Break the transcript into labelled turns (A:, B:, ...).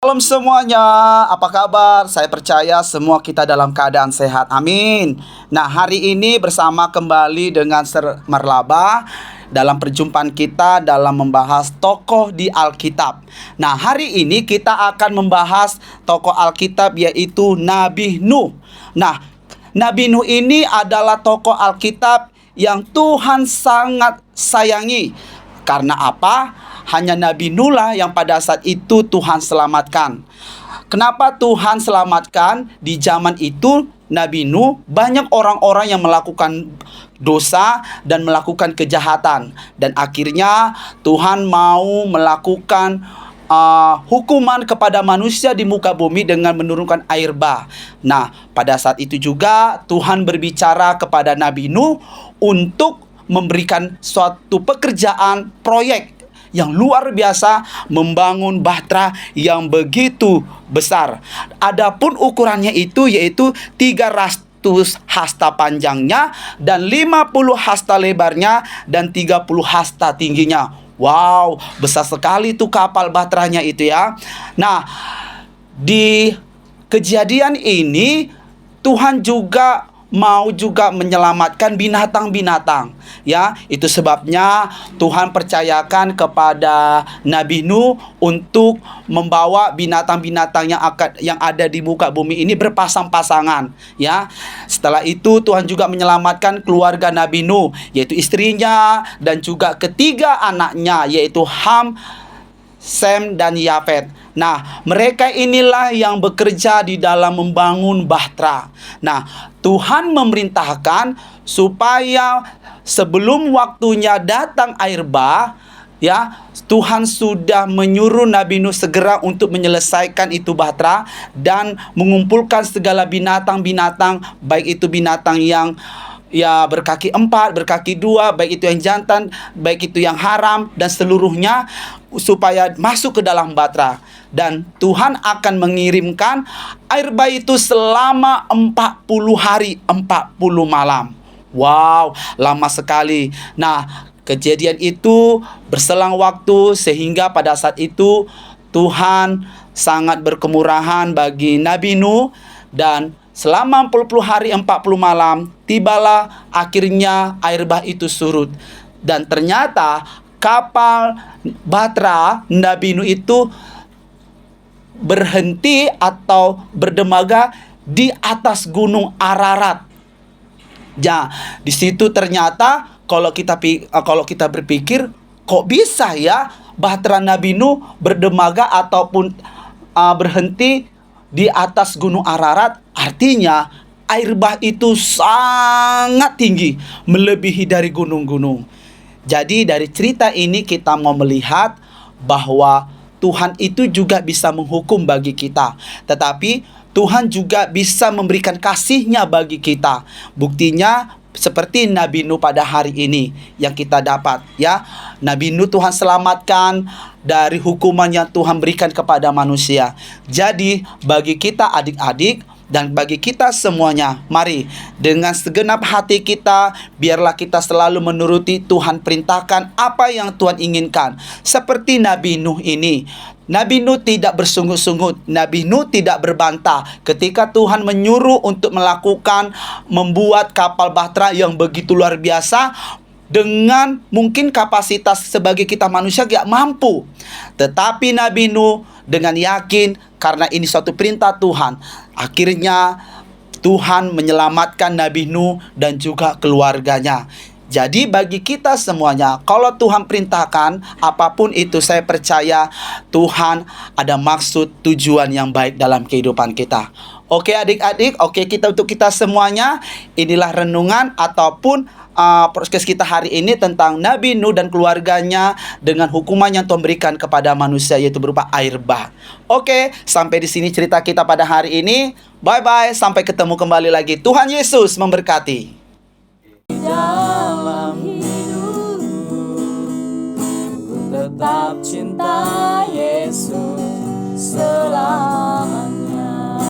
A: Shalom semuanya, apa kabar? Saya percaya semua kita dalam keadaan sehat, amin. Nah, hari ini bersama kembali dengan Sir Marlaba dalam perjumpaan kita dalam membahas tokoh di Alkitab. Nah, hari ini kita akan membahas tokoh Alkitab yaitu Nabi Nuh. Nah, Nabi Nuh ini adalah tokoh Alkitab yang Tuhan sangat sayangi. Karena apa? Hanya Nabi Nuh lah yang pada saat itu Tuhan selamatkan. Kenapa Tuhan selamatkan? Di zaman itu Nabi Nuh banyak orang-orang yang melakukan dosa dan melakukan kejahatan. Dan akhirnya Tuhan mau melakukan hukuman kepada manusia di muka bumi dengan menurunkan air bah. Nah, pada saat itu juga Tuhan berbicara kepada Nabi Nuh untuk memberikan suatu pekerjaan proyek yang luar biasa, membangun bahtera yang begitu besar. Adapun ukurannya itu yaitu 300 hasta panjangnya dan 50 hasta lebarnya dan 30 hasta tingginya. Wow, besar sekali tuh kapal bahteranya itu ya. Nah, di kejadian ini Tuhan juga mau menyelamatkan binatang-binatang ya. Itu sebabnya Tuhan percayakan kepada Nabi Nuh untuk membawa binatang-binatang yang ada di muka bumi ini berpasang-pasangan ya. Setelah itu Tuhan juga menyelamatkan keluarga Nabi Nuh, yaitu istrinya dan juga ketiga anaknya, yaitu Ham, Sem, dan Yafet. Nah, mereka inilah yang bekerja di dalam membangun bahtera. Nah, Tuhan memerintahkan supaya sebelum waktunya datang air bah, ya, Tuhan sudah menyuruh Nabi Nuh segera untuk menyelesaikan itu bahtera dan mengumpulkan segala binatang-binatang, baik itu binatang yang berkaki 4, berkaki 2, baik itu yang jantan, baik itu yang haram, dan seluruhnya supaya masuk ke dalam bahtera. Dan Tuhan akan mengirimkan air bah itu selama 40 hari 40 malam. Wow, lama sekali. Nah, kejadian itu berselang waktu sehingga pada saat itu Tuhan sangat berkemurahan bagi Nabi Nuh, dan selama 40 hari 40 malam tibalah akhirnya air bah itu surut. Dan ternyata kapal bahtera Nabi Nuh itu berhenti atau berdemaga di atas gunung Ararat. Ya, di situ ternyata kalau kita berpikir, kok bisa ya bahtera Nabi Nuh berdemaga ataupun berhenti di atas gunung Ararat? Artinya air bah itu sangat tinggi, melebihi dari gunung-gunung. Jadi dari cerita ini kita mau melihat bahwa Tuhan itu juga bisa menghukum bagi kita, tetapi Tuhan juga bisa memberikan kasih-Nya bagi kita. Buktinya seperti Nabi Nuh pada hari ini yang kita dapat ya. Nabi Nuh Tuhan selamatkan dari hukuman yang Tuhan berikan kepada manusia. Jadi bagi kita adik-adik dan bagi kita semuanya, mari dengan segenap hati kita, biarlah kita selalu menuruti Tuhan perintahkan apa yang Tuhan inginkan. Seperti Nabi Nuh ini, Nabi Nuh tidak bersungut-sungut, Nabi Nuh tidak berbantah ketika Tuhan menyuruh untuk membuat kapal bahtera yang begitu luar biasa, dengan mungkin kapasitas sebagai kita manusia gak mampu. Tetapi Nabi Nuh dengan yakin, karena ini suatu perintah Tuhan, akhirnya Tuhan menyelamatkan Nabi Nuh dan juga keluarganya. Jadi bagi kita semuanya, kalau Tuhan perintahkan apapun itu, saya percaya Tuhan ada maksud tujuan yang baik dalam kehidupan kita. Oke adik-adik, oke untuk kita semuanya, inilah renungan ataupun podcast kita hari ini tentang Nabi Nuh dan keluarganya dengan hukuman yang Tuhan berikan kepada manusia, yaitu berupa air bah. Oke, sampai di sini cerita kita pada hari ini. Bye-bye, sampai ketemu kembali lagi. Tuhan Yesus memberkati.
B: Dalam hidup tetap cinta Yesus selama